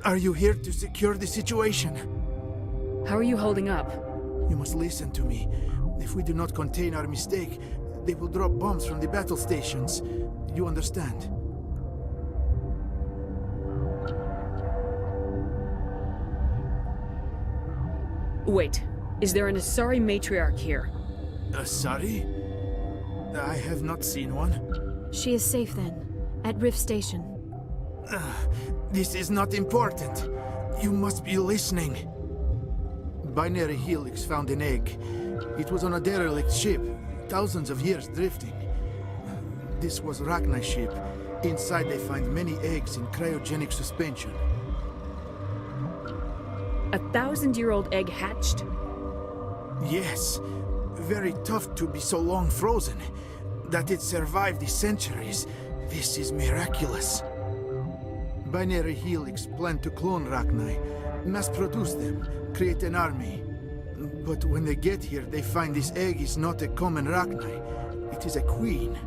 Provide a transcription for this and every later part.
Are you here to secure the situation? How are you holding up? You must listen to me. If we do not contain our mistake, they will drop bombs from the battle stations. You understand? Wait, is there an Asari matriarch here? Asari? I have not seen one. She is safe then, at Rift Station. This is not important. You must be listening. Binary Helix found an egg. It was on a derelict ship, thousands of years drifting. This was Rachni's ship. Inside they find many eggs in cryogenic suspension. A 1,000-year-old egg hatched? Yes. Very tough to be so long frozen. That it survived the centuries. This is miraculous. Binary Helix planned to clone Rachni, mass-produce them, create an army. But when they get here, they find this egg is not a common Rachni. It is a queen.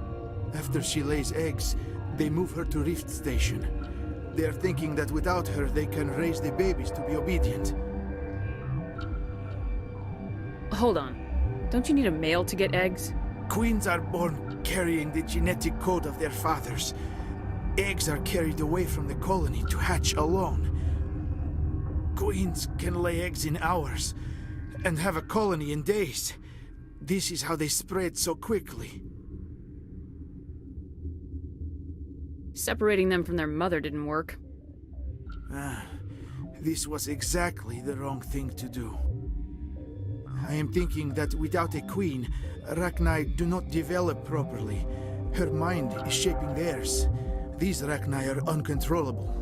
After she lays eggs, they move her to Rift Station. They are thinking that without her, they can raise the babies to be obedient. Hold on. Don't you need a male to get eggs? Queens are born carrying the genetic code of their fathers. Eggs are carried away from the colony to hatch alone. Queens can lay eggs in hours and have a colony in days. This is how they spread so quickly. Separating them from their mother didn't work. This was exactly the wrong thing to do. I am thinking that without a queen, Rachni do not develop properly. Her mind is shaping theirs. These Rachni are uncontrollable.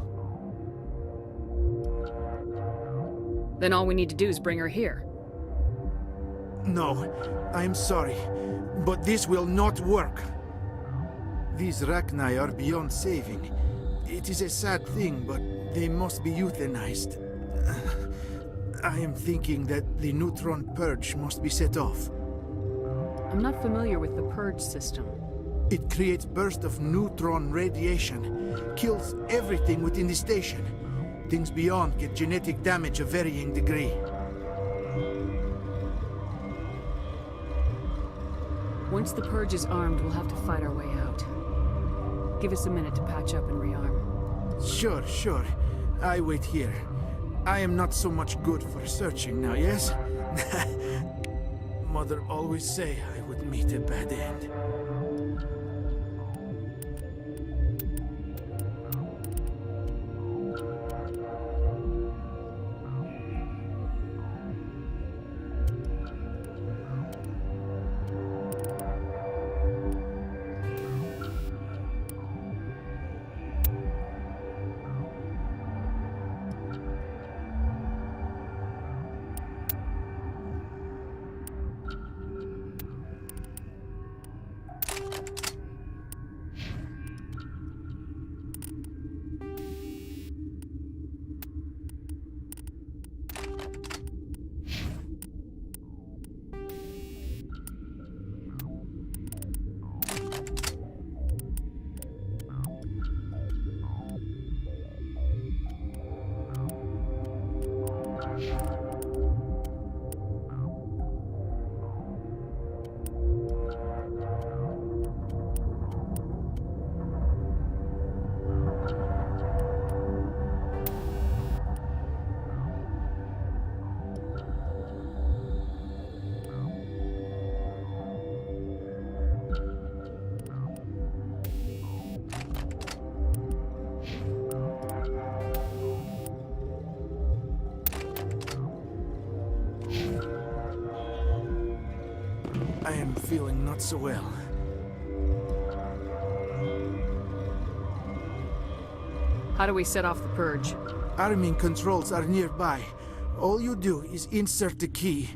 Then all we need to do is bring her here. No, I am sorry, but this will not work. These Rachni are beyond saving. It is a sad thing, but they must be euthanized. I am thinking that the neutron purge must be set off. I'm not familiar with the purge system. It creates bursts of neutron radiation, kills everything within the station. Things beyond get genetic damage of varying degree. Once the purge is armed, we'll have to fight our way out. Give us a minute to patch up and rearm. Sure. I wait here. I am not so much good for searching now, yes? Mother always say I would meet a bad end. I am feeling not so well. How do we set off the purge? Arming controls are nearby. All you do is insert the key.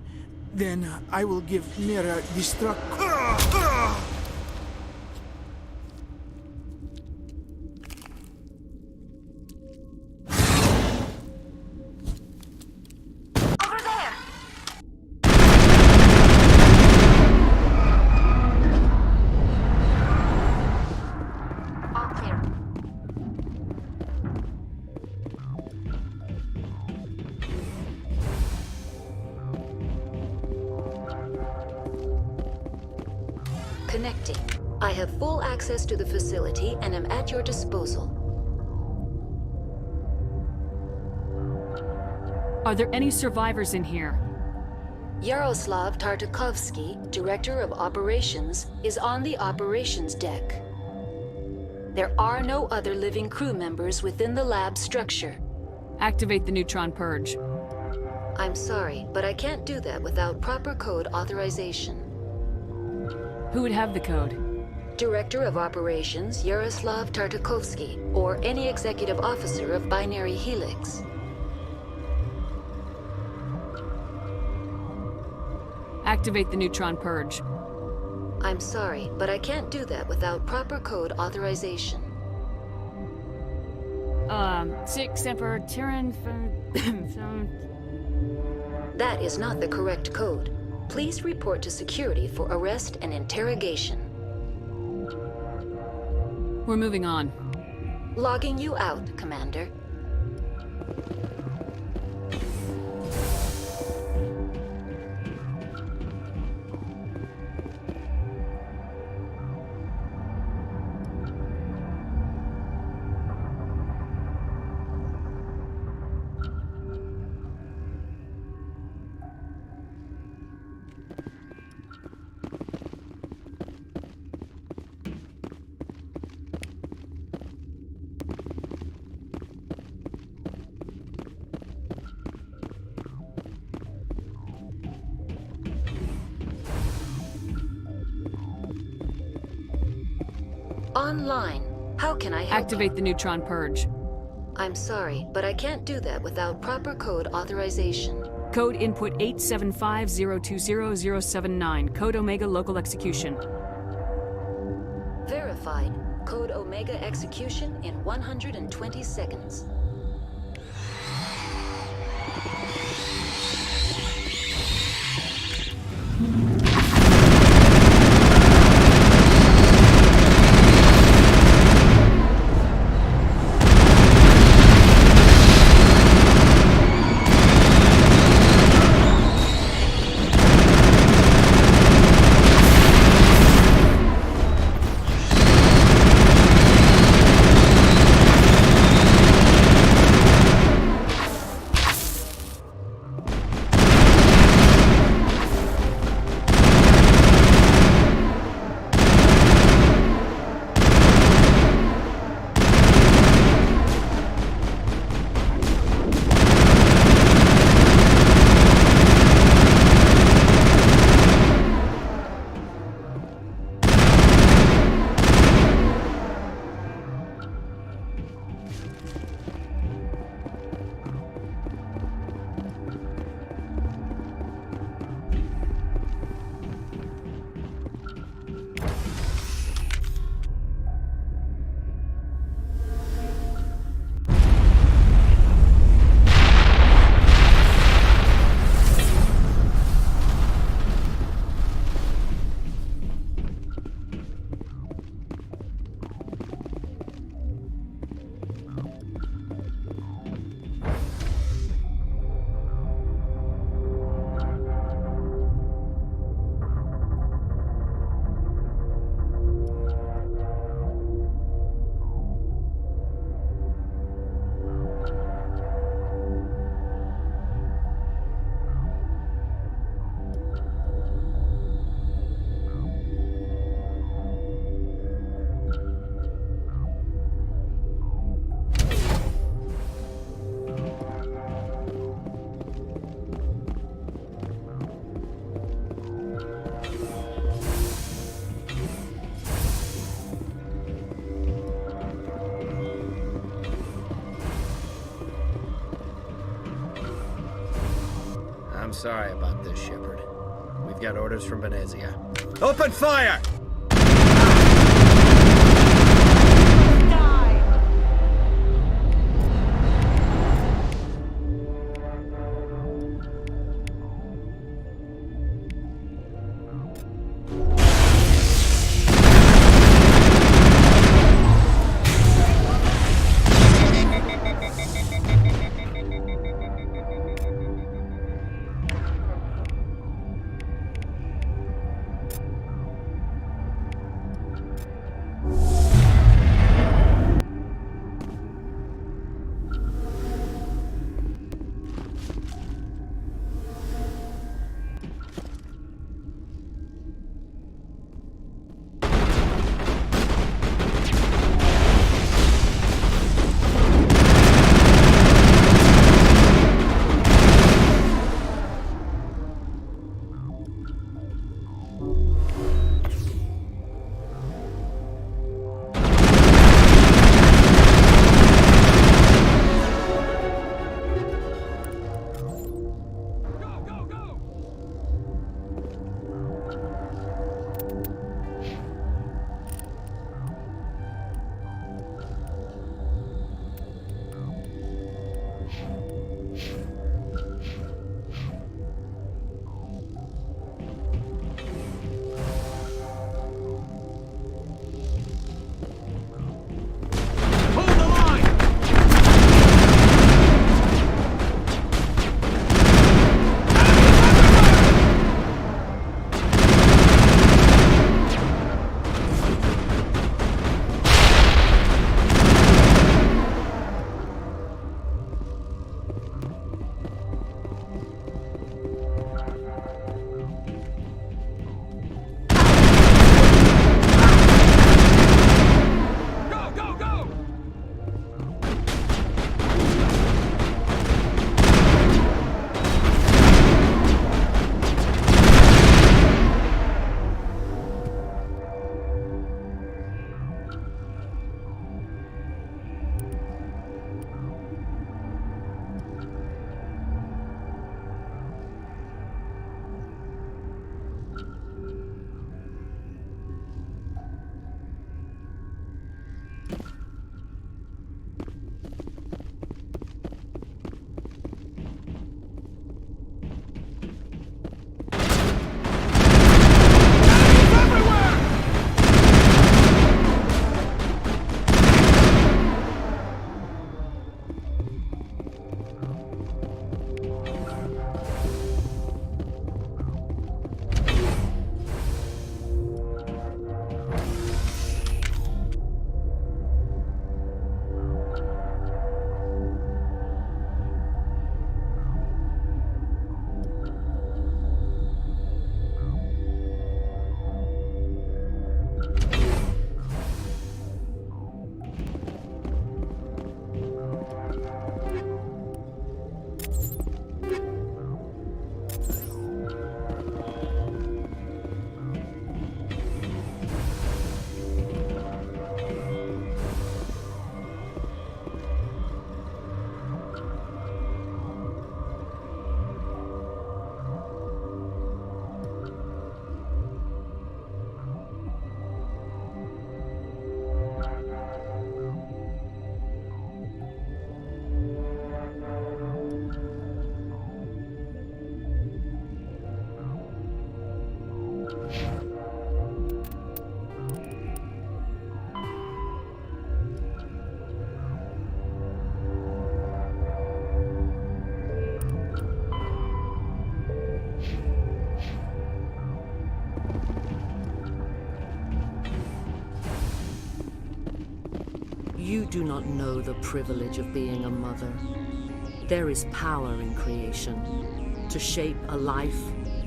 Then I will give Mira destruct... Connecting. I have full access to the facility and am at your disposal. Are there any survivors in here? Yaroslav Tartakovsky, Director of Operations, is on the operations deck. There are no other living crew members within the lab structure. Activate the neutron purge. I'm sorry, but I can't do that without proper code authorization. Who would have the code? Director of Operations Yaroslav Tartakovsky, or any executive officer of Binary Helix. Activate the neutron purge. I'm sorry, but I can't do that without proper code authorization. Six Emperor Tyrann That is not the correct code. Please report to security for arrest and interrogation. We're moving on. Logging you out, Commander. Online. How can I help? Activate the neutron purge. I'm sorry, but I can't do that without proper code authorization. Code input 875020079. Code Omega local execution. Verified. Code Omega execution in 120 seconds. I'm sorry about this, Shepard. We've got orders from Venezia. Open fire! You do not know the privilege of being a mother. There is power in creation. To shape a life,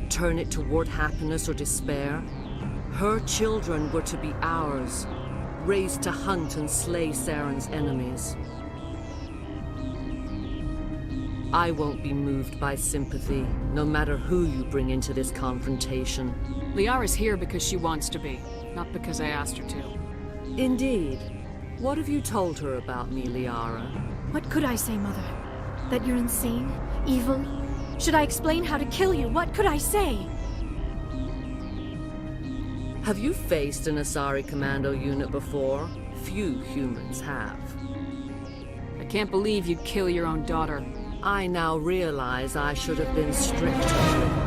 turn it toward happiness or despair. Her children were to be ours, raised to hunt and slay Saren's enemies. I won't be moved by sympathy, no matter who you bring into this confrontation. Liara's here because she wants to be, not because I asked her to. Indeed. What have you told her about me, Liara? What could I say, Mother? That you're insane? Evil? Should I explain how to kill you? What could I say? Have you faced an Asari commando unit before? Few humans have. I can't believe you'd kill your own daughter. I now realize I should have been stricter with her.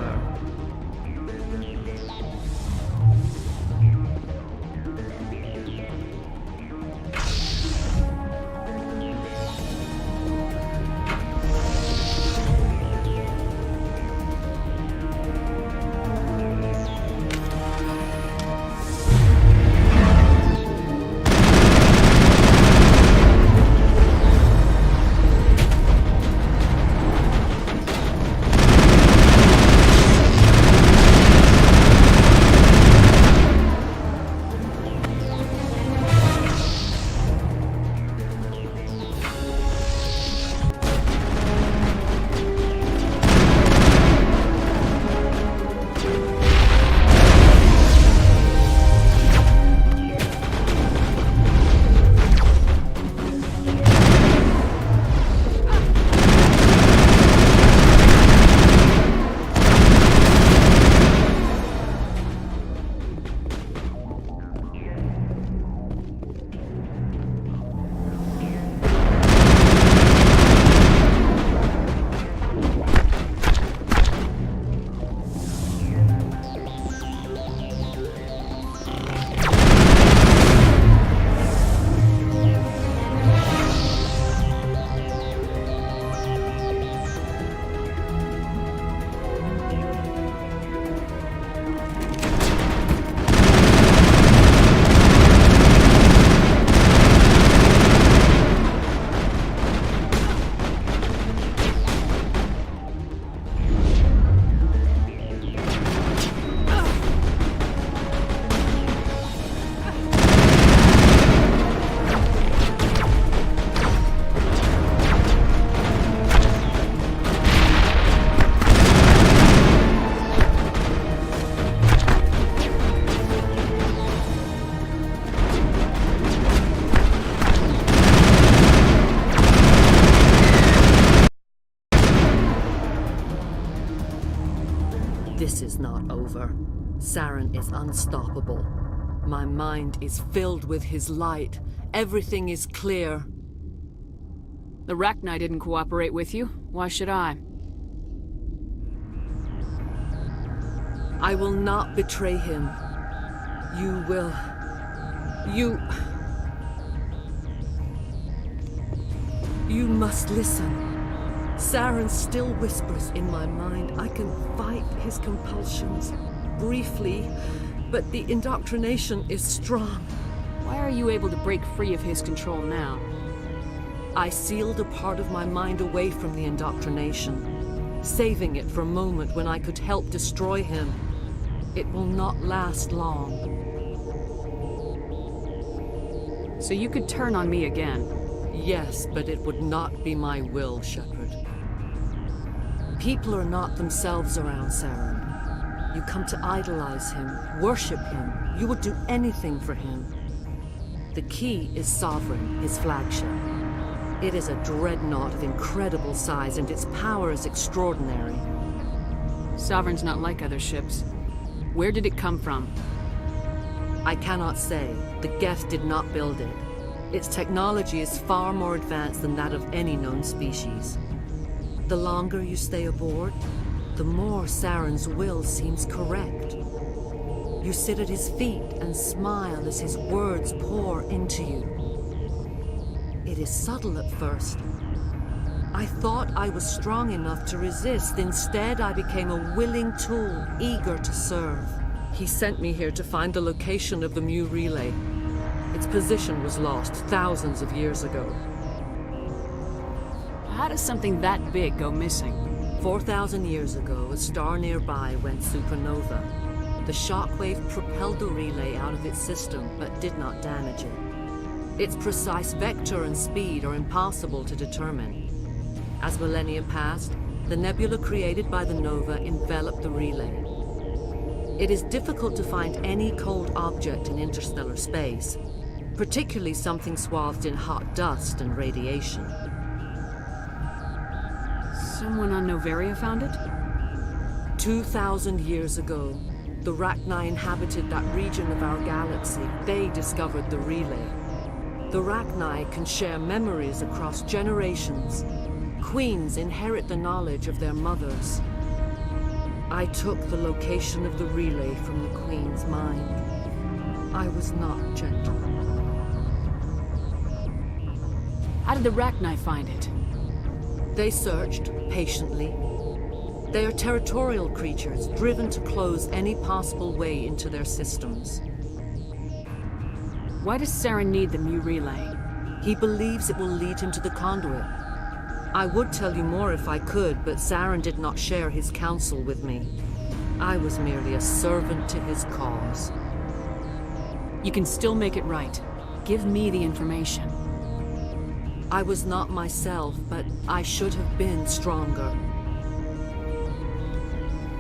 This is not over. Saren is unstoppable. My mind is filled with his light. Everything is clear. The Rachni didn't cooperate with you. Why should I? I will not betray him. You will... You must listen. Saren still whispers in my mind. I can fight his compulsions, briefly, but the indoctrination is strong. Why are you able to break free of his control now? I sealed a part of my mind away from the indoctrination, saving it for a moment when I could help destroy him. It will not last long. So you could turn on me again? Yes, but it would not be my will, Shepard. People are not themselves around Saren. You come to idolize him, worship him. You would do anything for him. The key is Sovereign, his flagship. It is a dreadnought of incredible size, and its power is extraordinary. Sovereign's not like other ships. Where did it come from? I cannot say. The Geth did not build it. Its technology is far more advanced than that of any known species. The longer you stay aboard, the more Saren's will seems correct. You sit at his feet and smile as his words pour into you. It is subtle at first. I thought I was strong enough to resist. Instead, I became a willing tool, eager to serve. He sent me here to find the location of the Mu relay. Its position was lost thousands of years ago. How does something that big go missing? 4,000 years ago, a star nearby went supernova. The shockwave propelled the relay out of its system, but did not damage it. Its precise vector and speed are impossible to determine. As millennia passed, the nebula created by the nova enveloped the relay. It is difficult to find any cold object in interstellar space, particularly something swathed in hot dust and radiation. Someone on Noveria found it? 2,000 years ago, the Rachni inhabited that region of our galaxy. They discovered the relay. The Rachni can share memories across generations. Queens inherit the knowledge of their mothers. I took the location of the relay from the Queen's mind. I was not gentle. How did the Rachni find it? They searched, patiently. They are territorial creatures, driven to close any possible way into their systems. Why does Saren need the Mu relay? He believes it will lead him to the conduit. I would tell you more if I could, but Saren did not share his counsel with me. I was merely a servant to his cause. You can still make it right. Give me the information. I was not myself, but I should have been stronger.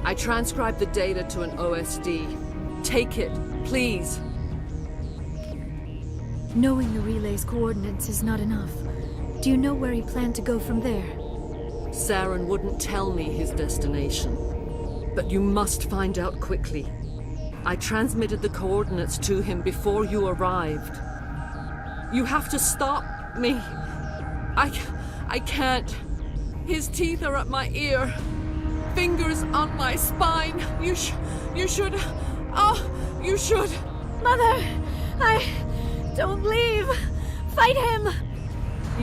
I transcribed the data to an OSD. Take it, please. Knowing the relay's coordinates is not enough. Do you know where he planned to go from there? Saren wouldn't tell me his destination. But you must find out quickly. I transmitted the coordinates to him before you arrived. You have to stop me. I can't. His teeth are at my ear. Fingers on my spine. You should. Oh, you should. Mother! Don't leave! Fight him!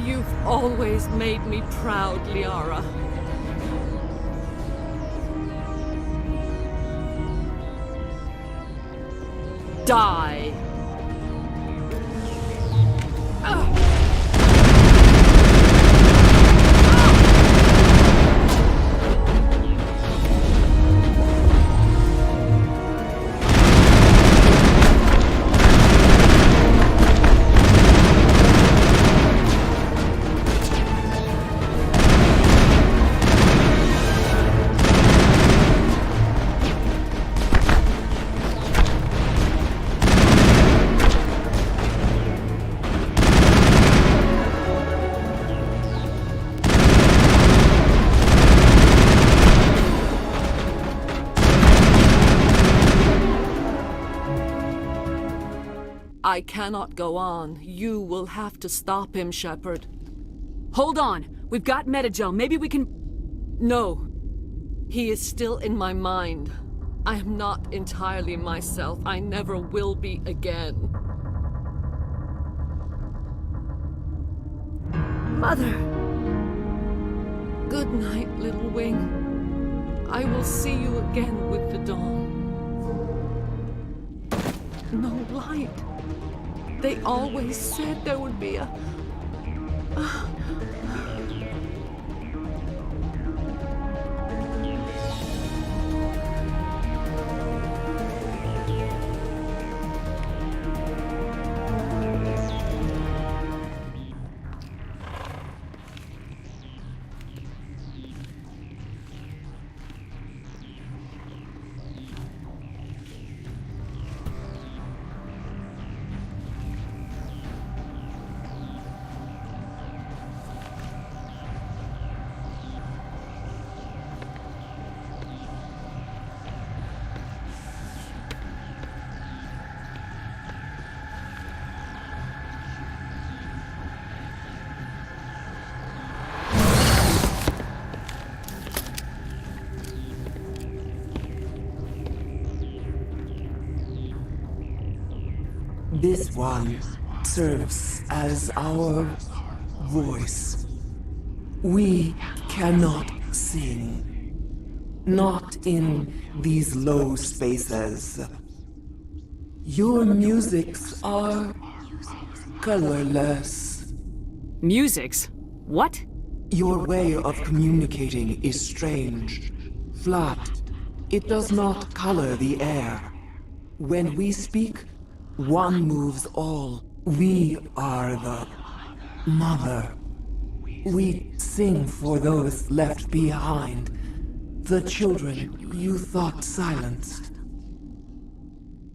You've always made me proud, Liara. Die! I cannot go on. You will have to stop him, Shepard. Hold on! We've got Metagel. Maybe we can... No. He is still in my mind. I am not entirely myself. I never will be again. Mother! Good night, little wing. I will see you again with the dawn. No light. They always said there would be a... This one serves as our voice. We cannot sing. Not in these low spaces. Your musics are colorless. Musics? What? Your way of communicating is strange. Flat. It does not color the air. When we speak, one moves all. We are the mother. We sing for those left behind. The children you thought silenced.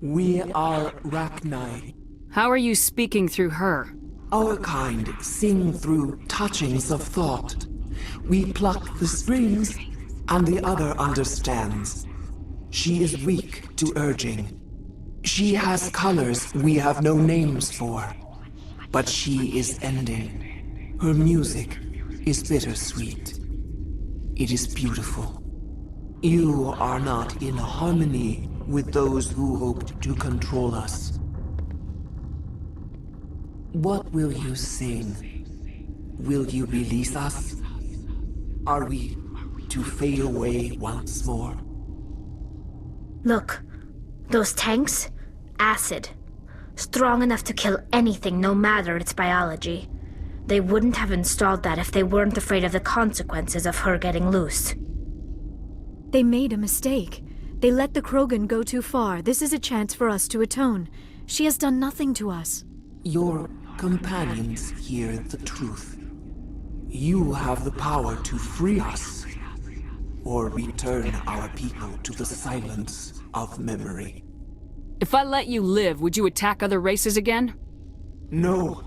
We are Rachni. How are you speaking through her? Our kind sing through touchings of thought. We pluck the strings, and the other understands. She is weak to urging. She has colors we have no names for. But she is ending. Her music is bittersweet. It is beautiful. You are not in harmony with those who hoped to control us. What will you sing? Will you release us? Are we to fade away once more? Look, those tanks? Acid. Strong enough to kill anything, no matter its biology. They wouldn't have installed that if they weren't afraid of the consequences of her getting loose. They made a mistake. They let the Krogan go too far. This is a chance for us to atone. She has done nothing to us. Your companions hear the truth. You have the power to free us, or return our people to the silence of memory. If I let you live, would you attack other races again? No,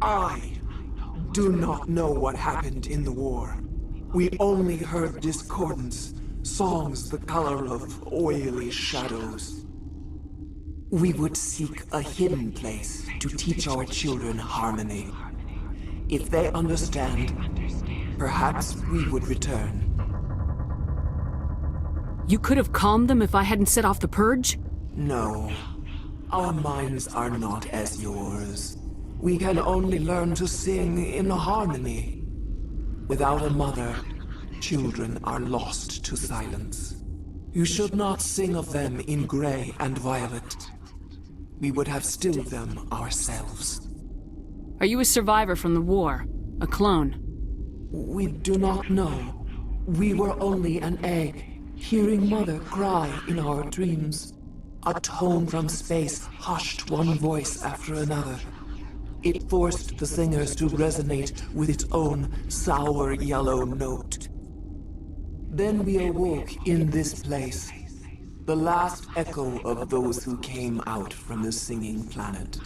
I do not know what happened in the war. We only heard discordance, songs the color of oily shadows. We would seek a hidden place to teach our children harmony. If they understand, perhaps we would return. You could have calmed them if I hadn't set off the purge? No, our minds are not as yours. We can only learn to sing in harmony. Without a mother, children are lost to silence. You should not sing of them in gray and violet. We would have stilled them ourselves. Are you a survivor from the war? A clone? We do not know. We were only an egg, hearing Mother cry in our dreams. A tone from space hushed one voice after another. It forced the singers to resonate with its own sour yellow note. Then we awoke in this place, the last echo of those who came out from the singing planet.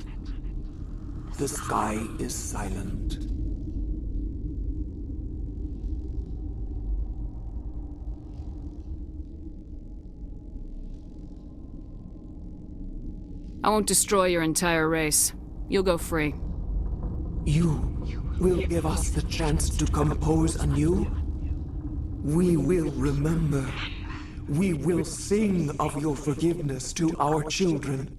The sky is silent. I won't destroy your entire race. You'll go free. You will give us the chance to compose anew? We will remember. We will sing of your forgiveness to our children.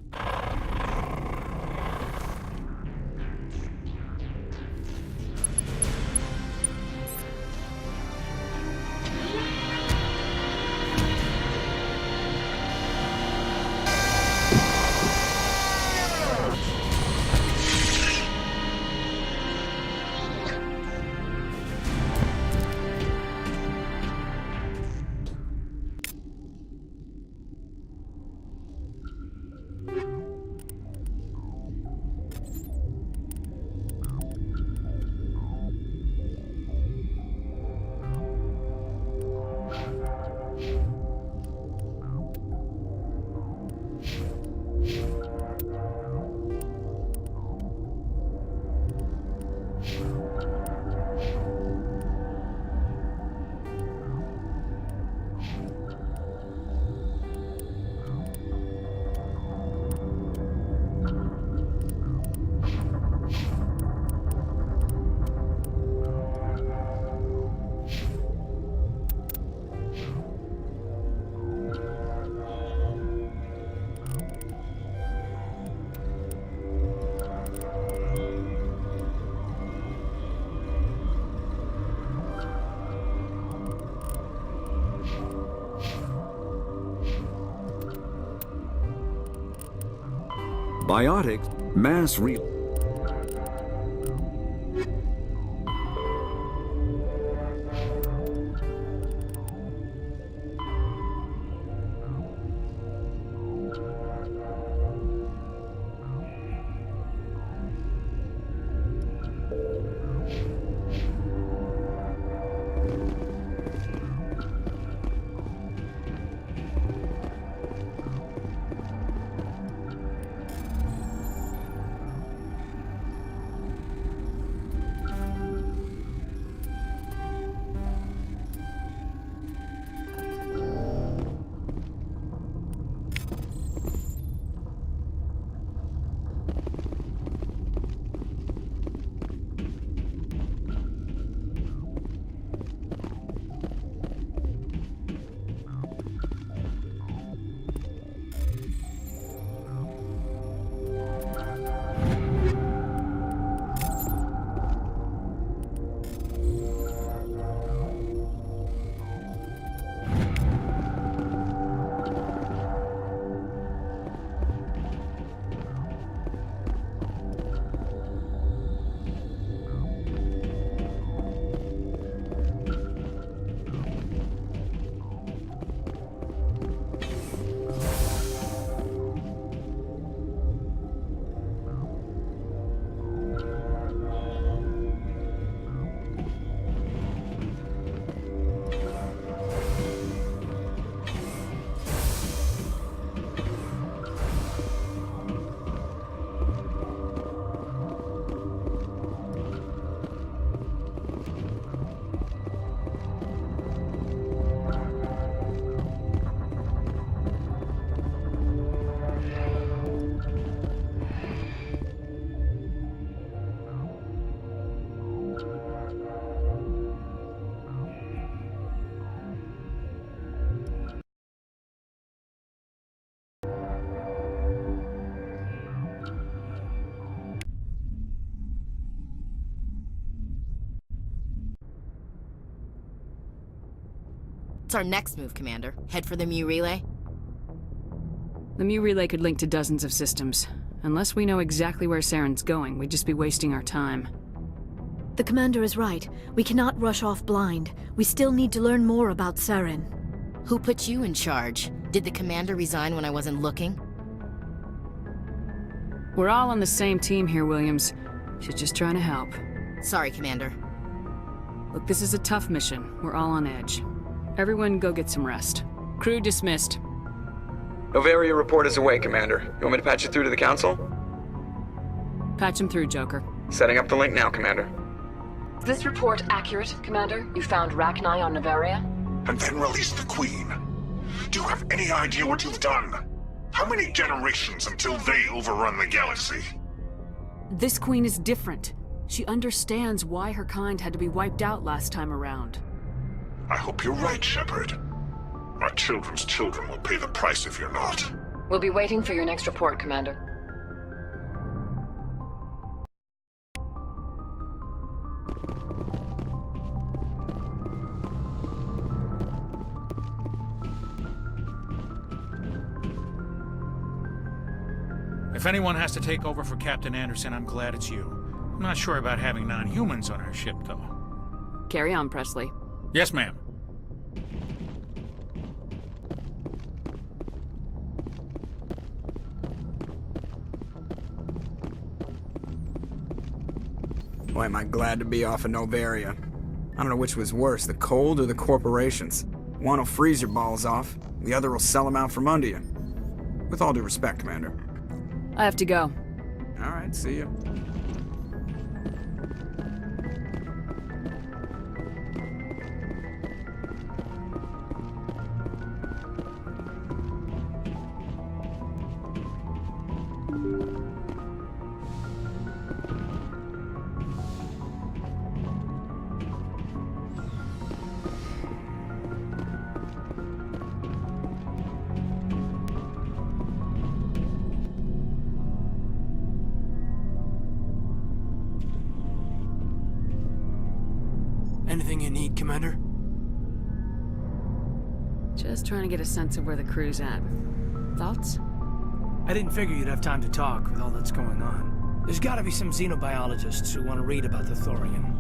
Biotic mass re... What's our next move, Commander? Head for the Mu relay? The Mu relay could link to dozens of systems. Unless we know exactly where Saren's going, we'd just be wasting our time. The commander is right. We cannot rush off blind. We still need to learn more about Saren. Who put you in charge? Did the commander resign when I wasn't looking? We're all on the same team here, Williams. She's just trying to help. Sorry, Commander. Look, this is a tough mission. We're all on edge. Everyone go get some rest. Crew dismissed. Novaria report is away, Commander. You want me to patch it through to the Council? Patch him through, Joker. Setting up the link now, Commander. Is this report accurate, Commander? You found Rachni on Novaria? And then released the Queen. Do you have any idea what you've done? How many generations until they overrun the galaxy? This Queen is different. She understands why her kind had to be wiped out last time around. I hope you're right, Shepard. Our children's children will pay the price if you're not. We'll be waiting for your next report, Commander. If anyone has to take over for Captain Anderson, I'm glad it's you. I'm not sure about having non-humans on our ship, though. Carry on, Presley. Yes, ma'am. Boy, am I glad to be off of Novaria. I don't know which was worse, the cold or the corporations. One will freeze your balls off, the other will sell them out from under you. With all due respect, Commander. I have to go. All right, see you. Anything you need, Commander? Just trying to get a sense of where the crew's at. Thoughts? I didn't figure you'd have time to talk with all that's going on. There's gotta be some xenobiologists who want to read about the thorium.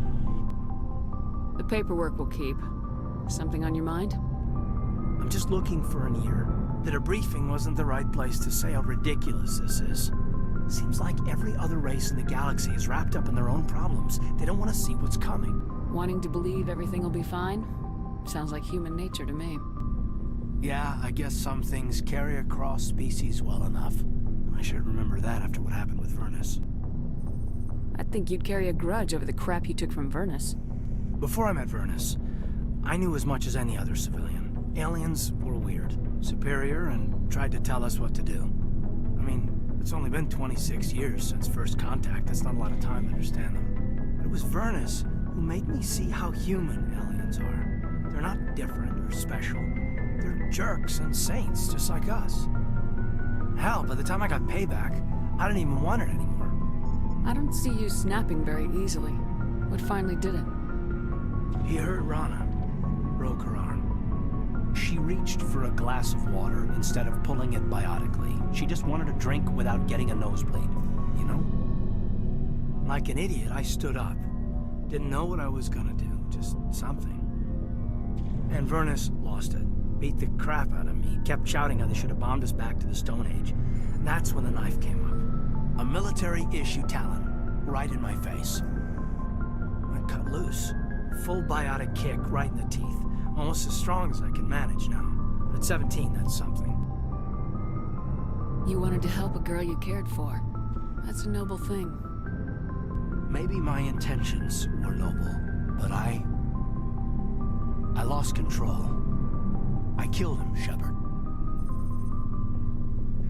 The paperwork will keep. Something on your mind? I'm just looking for an ear. The debriefing wasn't the right place to say how ridiculous this is. Seems like every other race in the galaxy is wrapped up in their own problems. They don't want to see what's coming. Wanting to believe everything will be fine? Sounds like human nature to me. Yeah, I guess some things carry across species well enough. I should remember that after what happened with Vernus. I think you'd carry a grudge over the crap you took from Vernus. Before I met Vernus, I knew as much as any other civilian. Aliens were weird, superior, and tried to tell us what to do. I mean, it's only been 26 years since first contact. That's not a lot of time to understand them. But it was Vernus who made me see how human aliens are. They're not different or special. They're jerks and saints, just like us. Hell, by the time I got payback, I didn't even want it anymore. I don't see you snapping very easily. What finally did it? He hurt Rana. Broke her arm. She reached for a glass of water instead of pulling it biotically. She just wanted a drink without getting a nosebleed, you know? Like an idiot, I stood up. Didn't know what I was gonna do, just something. And Vernus lost it. Beat the crap out of me. Kept shouting how they should have bombed us back to the Stone Age. And that's when the knife came up. A military-issue talon, right in my face. I cut loose. Full biotic kick right in the teeth. Almost as strong as I can manage now. But at 17, that's something. You wanted to help a girl you cared for. That's a noble thing. Maybe my intentions were noble, but I lost control. I killed him, Shepard.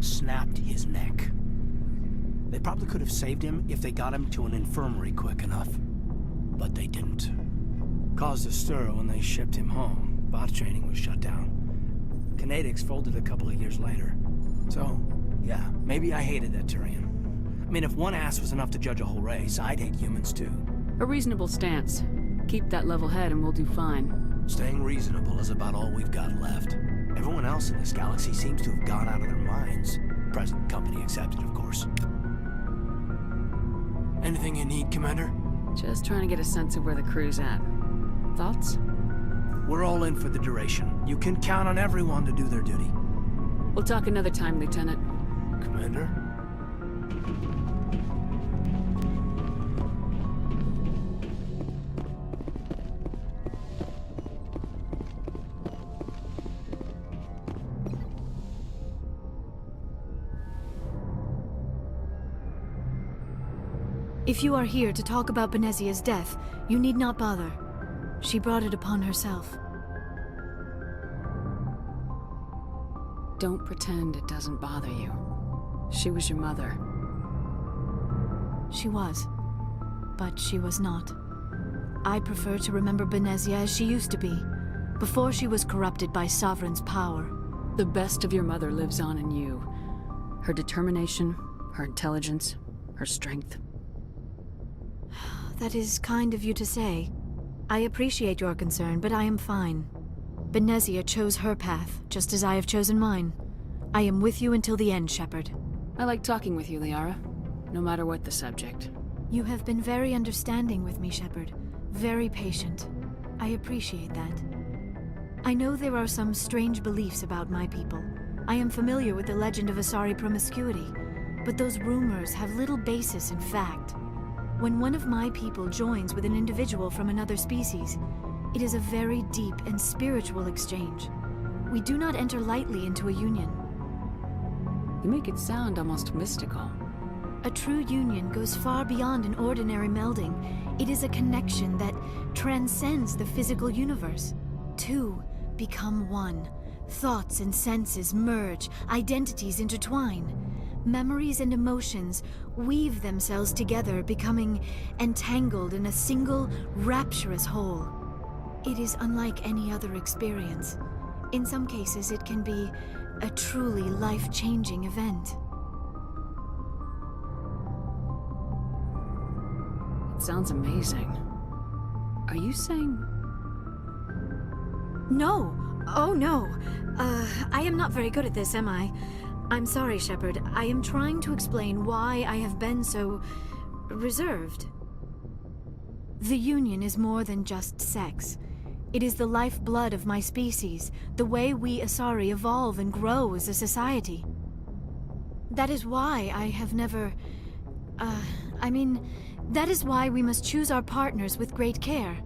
Snapped his neck. They probably could have saved him if they got him to an infirmary quick enough. But they didn't. Caused a stir when they shipped him home. Bot training was shut down. Kinetics folded a couple of years later. So, yeah, maybe I hated that Turian. I mean, if one ass was enough to judge a whole race, I'd hate humans too. A reasonable stance. Keep that level head and we'll do fine. Staying reasonable is about all we've got left. Everyone else in this galaxy seems to have gone out of their minds. Present company accepted, of course. Anything you need, Commander? Just trying to get a sense of where the crew's at. Thoughts? We're all in for the duration. You can count on everyone to do their duty. We'll talk another time, Lieutenant. Commander? If you are here to talk about Benezia's death, you need not bother. She brought it upon herself. Don't pretend it doesn't bother you. She was your mother. She was. But she was not. I prefer to remember Benezia as she used to be, before she was corrupted by Sovereign's power. The best of your mother lives on in you. Her determination, her intelligence, her strength. That is kind of you to say. I appreciate your concern, but I am fine. Benezia chose her path, just as I have chosen mine. I am with you until the end, Shepard. I like talking with you, Liara, no matter what the subject. You have been very understanding with me, Shepard. Very patient. I appreciate that. I know there are some strange beliefs about my people. I am familiar with the legend of Asari promiscuity, but those rumors have little basis in fact. When one of my people joins with an individual from another species, it is a very deep and spiritual exchange. We do not enter lightly into a union. You make it sound almost mystical. A true union goes far beyond an ordinary melding. It is a connection that transcends the physical universe. Two become one. Thoughts and senses merge, identities intertwine. Memories and emotions weave themselves together, becoming entangled in a single, rapturous whole. It is unlike any other experience. In some cases, it can be a truly life-changing event. It sounds amazing. Are you saying... No! Oh no! I am not very good at this, am I? I'm sorry, Shepard. I am trying to explain why I have been so reserved. The Union is more than just sex. It is the lifeblood of my species, the way we Asari evolve and grow as a society. That is why I have never... that is why we must choose our partners with great care.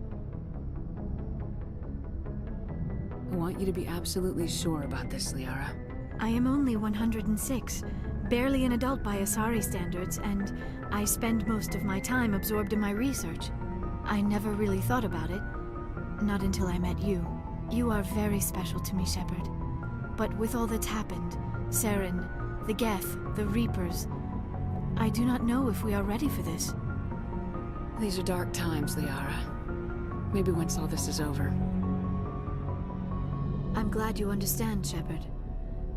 I want you to be absolutely sure about this, Liara. I am only 106, barely an adult by Asari standards, and I spend most of my time absorbed in my research. I never really thought about it. Not until I met you. You are very special to me, Shepard. But with all that's happened, Saren, the Geth, the Reapers, I do not know if we are ready for this. These are dark times, Liara. Maybe once all this is over. I'm glad you understand, Shepard.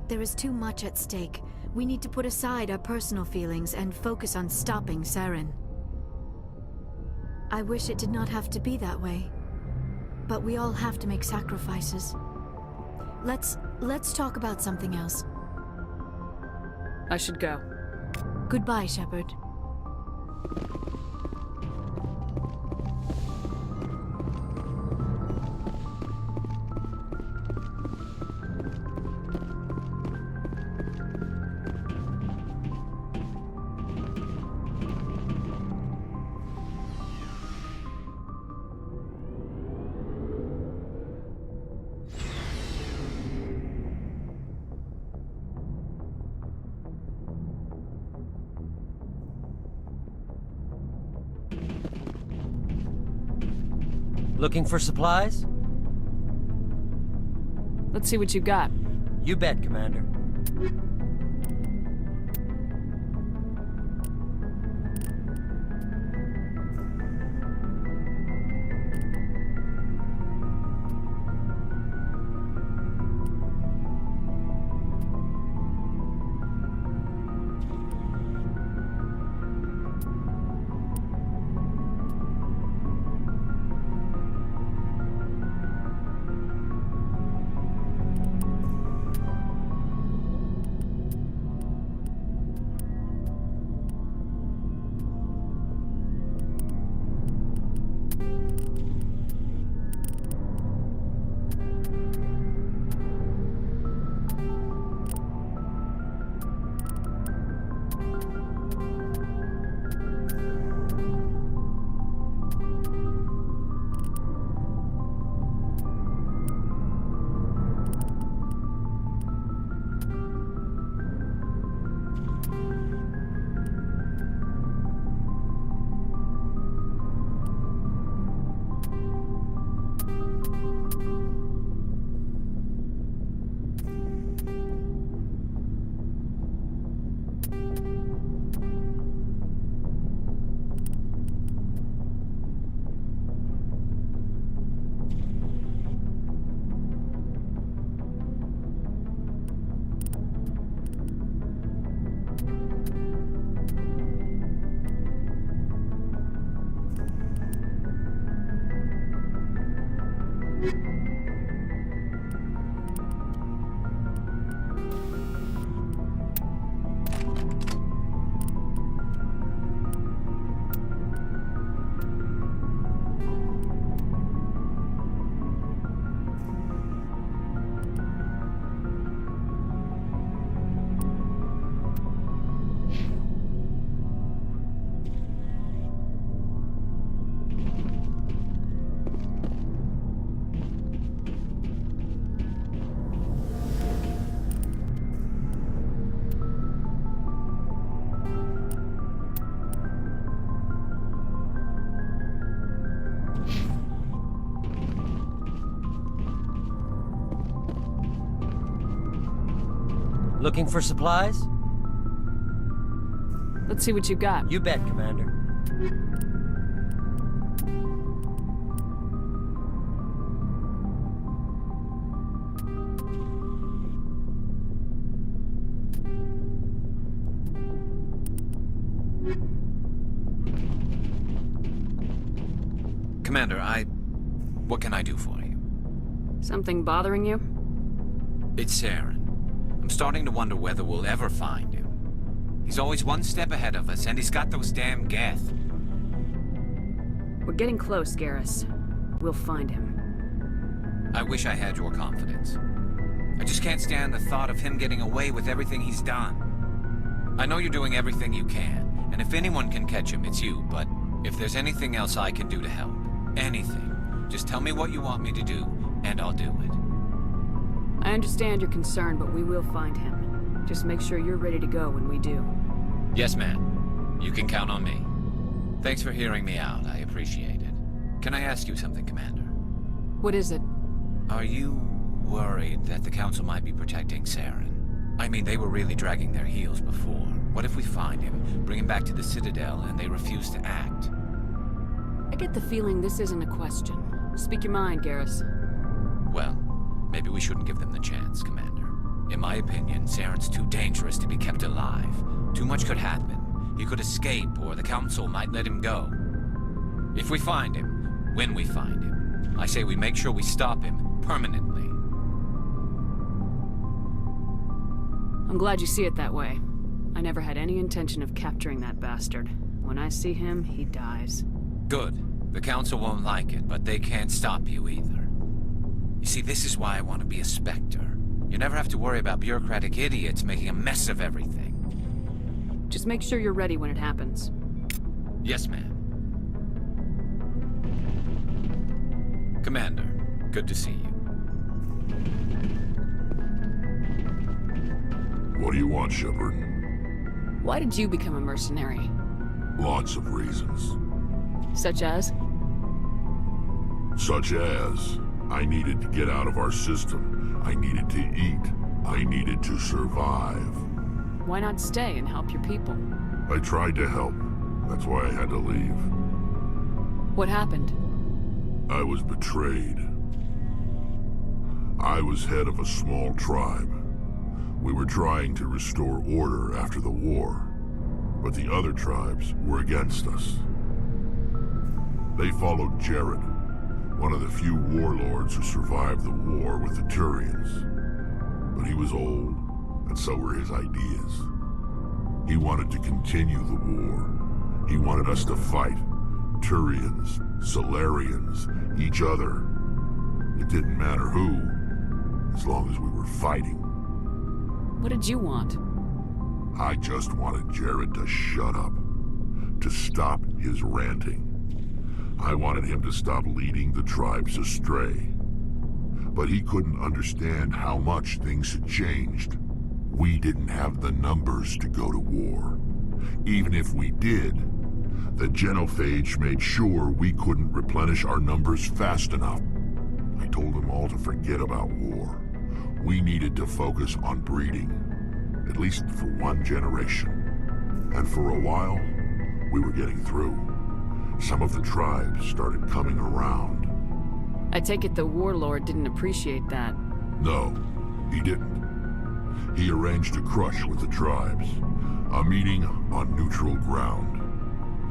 There is too much at stake. We need to put aside our personal feelings and focus on stopping Saren. I wish it did not have to be that way. But we all have to make sacrifices. Let's talk about something else. I should go. Goodbye, Shepard. Looking for supplies? Let's see what you got. You bet, Commander. Looking for supplies? Let's see what you got. You bet, Commander. Commander, what can I do for you? Something bothering you? It's Saren. I'm I'm starting to wonder whether we'll ever find him. He's always one step ahead of us, and he's got those damn Geth. We're getting close, Garrus. We'll find him. I wish I had your confidence. I just can't stand the thought of him getting away with everything he's done. I know you're doing everything you can, and if anyone can catch him, it's you, but if there's anything else I can do to help, anything, just tell me what you want me to do, and I'll do it. I understand your concern, but we will find him. Just make sure you're ready to go when we do. Yes, ma'am. You can count on me. Thanks for hearing me out. I appreciate it. Can I ask you something, Commander? What is it? Are you worried that the Council might be protecting Saren? I mean, they were really dragging their heels before. What if we find him, bring him back to the Citadel, and they refuse to act? I get the feeling this isn't a question. Speak your mind, Garrus. Well, maybe we shouldn't give them the chance, Commander. In my opinion, Saren's too dangerous to be kept alive. Too much could happen. He could escape, or the Council might let him go. If we find him, when we find him, I say we make sure we stop him permanently. I'm glad you see it that way. I never had any intention of capturing that bastard. When I see him, he dies. Good. The Council won't like it, but they can't stop you either. You see, this is why I want to be a Spectre. You never have to worry about bureaucratic idiots making a mess of everything. Just make sure you're ready when it happens. Yes, ma'am. Commander, good to see you. What do you want, Shepard? Why did you become a mercenary? Lots of reasons. Such as? Such as, I needed to get out of our system. I needed to eat. I needed to survive. Why not stay and help your people? I tried to help. That's why I had to leave. What happened? I was betrayed. I was head of a small tribe. We were trying to restore order after the war, but the other tribes were against us. They followed Jared, one of the few warlords who survived the war with the Turians. But he was old, and so were his ideas. He wanted to continue the war. He wanted us to fight. Turians, Solarians, each other. It didn't matter who, as long as we were fighting. What did you want? I just wanted Jared to shut up, to stop his ranting. I wanted him to stop leading the tribes astray. But he couldn't understand how much things had changed. We didn't have the numbers to go to war. Even if we did, the genophage made sure we couldn't replenish our numbers fast enough. I told them all to forget about war. We needed to focus on breeding, at least for one generation. And for a while, we were getting through. Some of the tribes started coming around. I take it the warlord didn't appreciate that. No, he didn't. He arranged a crush with the tribes, a meeting on neutral ground.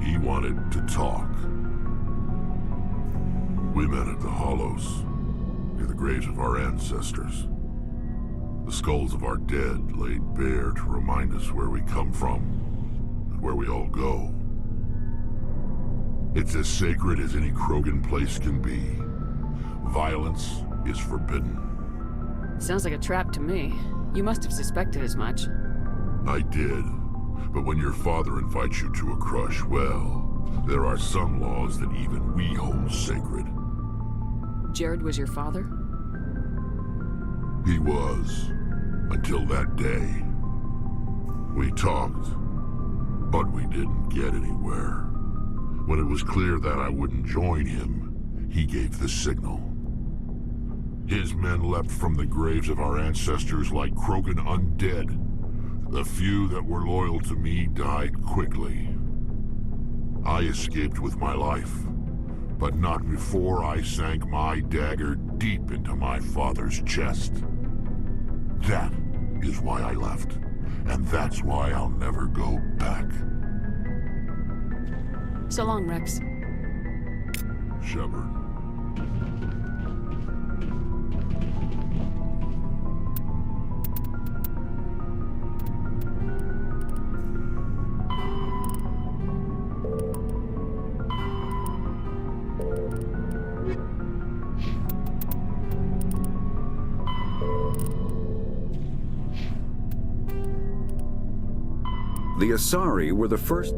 He wanted to talk. We met at the Hollows, near the graves of our ancestors. The skulls of our dead laid bare to remind us where we come from and where we all go. It's as sacred as any Krogan place can be. Violence is forbidden. Sounds like a trap to me. You must have suspected as much. I did. But when your father invites you to a crush, well, there are some laws that even we hold sacred. Jared was your father? He was. Until that day. We talked, but we didn't get anywhere. When it was clear that I wouldn't join him, he gave the signal. His men leapt from the graves of our ancestors like Krogan undead. The few that were loyal to me died quickly. I escaped with my life, but not before I sank my dagger deep into my father's chest. That is why I left, and that's why I'll never go back. So long, Rex. Shepard. The Asari were the first